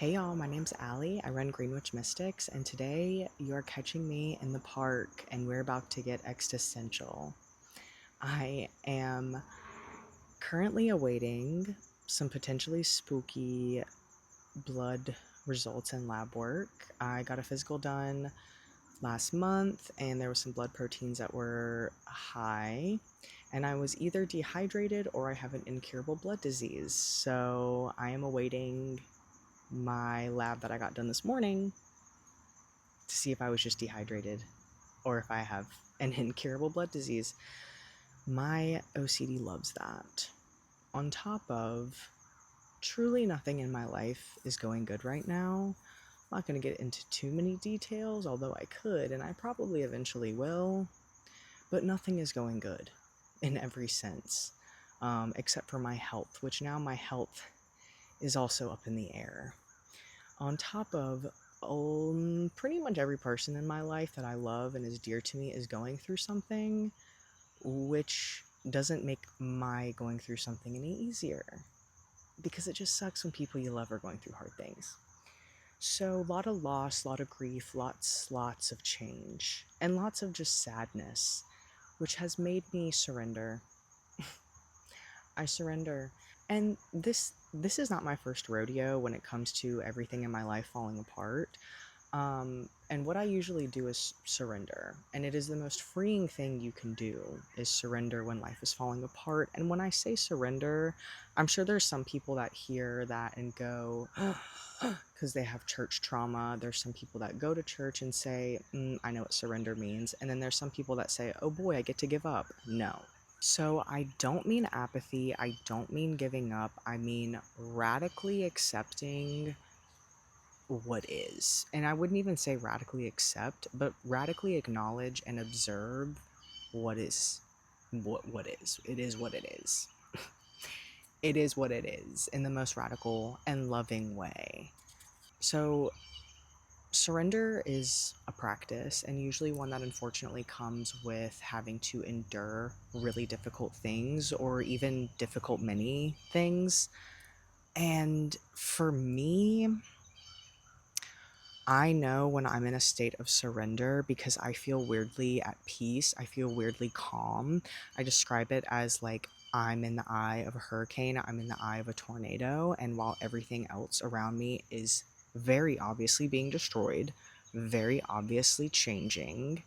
Hey y'all, my name's Allie. I run Greenwich Mystics, and today you're catching me in the park and we're about to get existential. I am currently awaiting some potentially spooky blood results in lab work. I got a physical done last month and there was some blood proteins that were high, and I was either dehydrated or I have an incurable blood disease. So I am awaiting my lab that I got done this morning to see if I was just dehydrated or if I have an incurable blood disease. My OCD loves that. On top of truly nothing in my life is going good right now. I'm not going to get into too many details, although I could, and I probably eventually will, but nothing is going good in every sense, except for my health, which now my health is also up in the air. On top of pretty much every person in my life that I love and is dear to me is going through something, which doesn't make my going through something any easier, because it just sucks when people you love are going through hard things. So a lot of loss, a lot of grief, lots of change, and lots of just sadness, which has made me surrender. I surrender. And this is not my first rodeo when it comes to everything in my life falling apart. And what I usually do is surrender. And it is the most freeing thing you can do, is surrender when life is falling apart. And when I say surrender, I'm sure there's some people that hear that and go, because they have church trauma. There's some people that go to church and say, I know what surrender means. And then there's some people that say, oh boy, I get to give up. No. So I don't mean apathy, I don't mean giving up, I mean radically accepting what is. And I wouldn't even say radically accept, but radically acknowledge and observe what is. What is. It is what it is. It is what it is in the most radical and loving way. So surrender is a practice, and usually one that unfortunately comes with having to endure really difficult things, or even difficult many things. And for me, I know when I'm in a state of surrender because I feel weirdly at peace. I feel weirdly calm. I describe it as like I'm in the eye of a hurricane, I'm in the eye of a tornado, and while everything else around me is very obviously being destroyed, very obviously changing,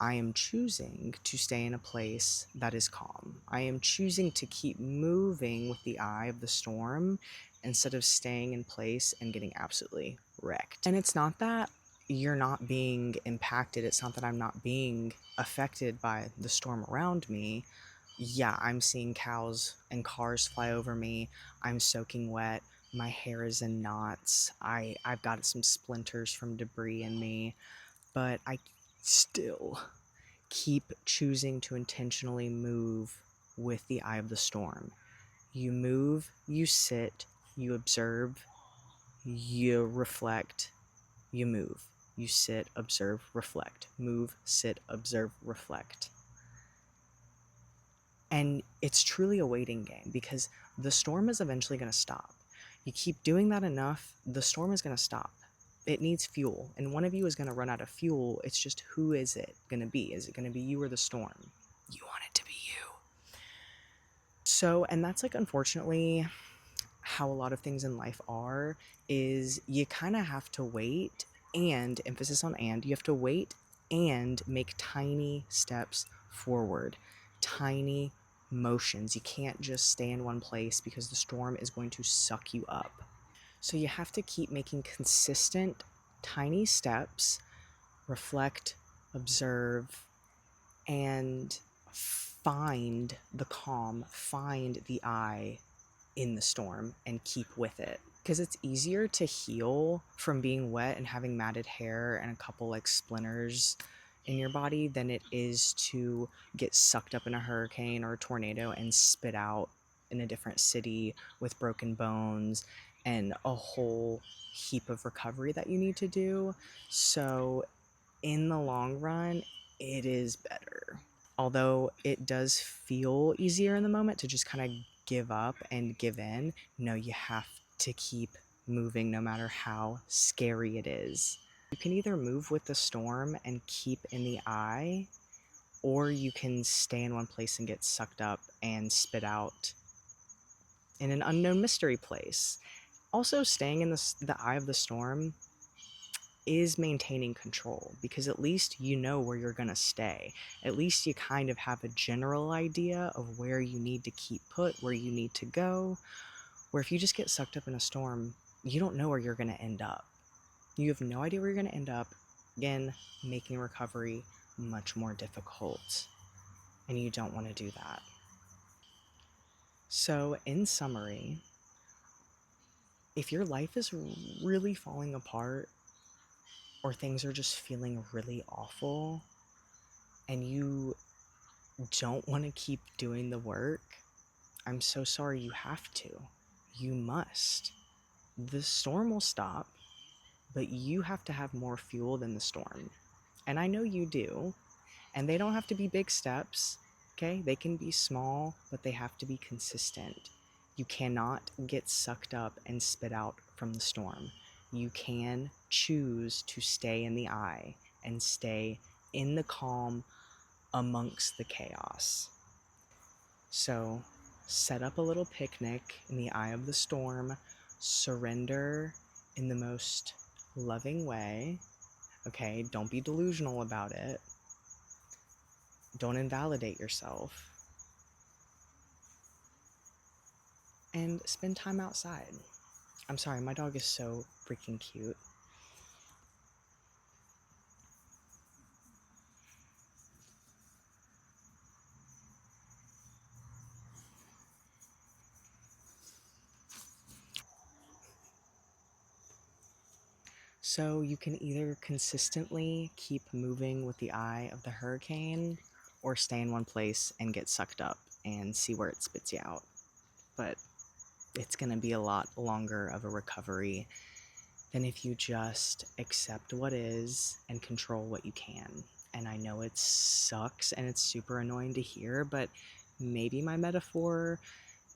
I am choosing to stay in a place that is calm. I am choosing to keep moving with the eye of the storm instead of staying in place and getting absolutely wrecked. And it's not that you're not being impacted, it's not that I'm not being affected by the storm around me. Yeah, I'm seeing cows and cars fly over me. I'm soaking wet. My hair is in knots. I've got some splinters from debris in me, but I still keep choosing to intentionally move with the eye of the storm. You move, you sit, you observe, you reflect, you move. You sit, observe, reflect. Move, sit, observe, reflect. And it's truly a waiting game because the storm is eventually going to stop. You keep doing that enough, the storm is going to stop. It needs fuel, and one of you is going to run out of fuel. It's just, who is it going to be? Is it going to be you or the storm? You want it to be you. So, and that's like unfortunately how a lot of things in life are, is you kind of have to wait, and emphasis on and, you have to wait and make tiny steps forward, tiny motions. You can't just stay in one place because the storm is going to suck you up. So you have to keep making consistent tiny steps, reflect, observe, and find the calm, find the eye in the storm, and keep with it. Because it's easier to heal from being wet and having matted hair and a couple like splinters in your body than it is to get sucked up in a hurricane or a tornado and spit out in a different city with broken bones and a whole heap of recovery that you need to do. So in the long run, it is better. Although it does feel easier in the moment to just kind of give up and give in, no, you have to keep moving no matter how scary it is. You can either move with the storm and keep in the eye, or you can stay in one place and get sucked up and spit out in an unknown mystery place. Also, staying in the eye of the storm is maintaining control, because at least you know where you're going to stay. At least you kind of have a general idea of where you need to keep put, where you need to go. Where if you just get sucked up in a storm, you don't know where you're going to end up. You have no idea where you're going to end up. Again, making recovery much more difficult. And you don't want to do that. So, in summary, if your life is really falling apart, or things are just feeling really awful, and you don't want to keep doing the work, I'm so sorry you have to. You must. The storm will stop, but you have to have more fuel than the storm. And I know you do. And they don't have to be big steps, okay? They can be small, but they have to be consistent. You cannot get sucked up and spit out from the storm. You can choose to stay in the eye and stay in the calm amongst the chaos. So set up a little picnic in the eye of the storm, surrender in the most loving way, okay? Don't be delusional about it. Don't invalidate yourself. And spend time outside. I'm sorry, my dog is so freaking cute. So you can either consistently keep moving with the eye of the hurricane, or stay in one place and get sucked up and see where it spits you out. But it's going to be a lot longer of a recovery than if you just accept what is and control what you can. And I know it sucks and it's super annoying to hear, but maybe my metaphor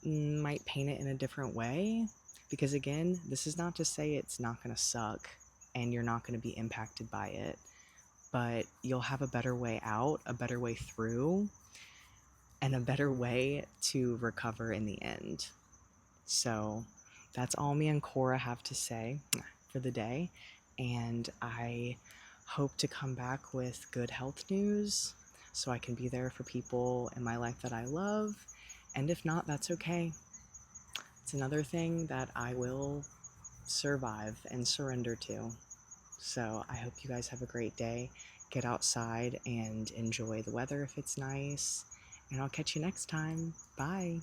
might paint it in a different way. Because again, this is not to say it's not going to suck and you're not going to be impacted by it, but you'll have a better way out, a better way through, and a better way to recover in the end. So that's all me and Cora have to say for the day. And I hope to come back with good health news so I can be there for people in my life that I love. And if not, that's okay. It's another thing that I will survive and surrender to. So I hope you guys have a great day. Get outside and enjoy the weather if it's nice. And I'll catch you next time. Bye.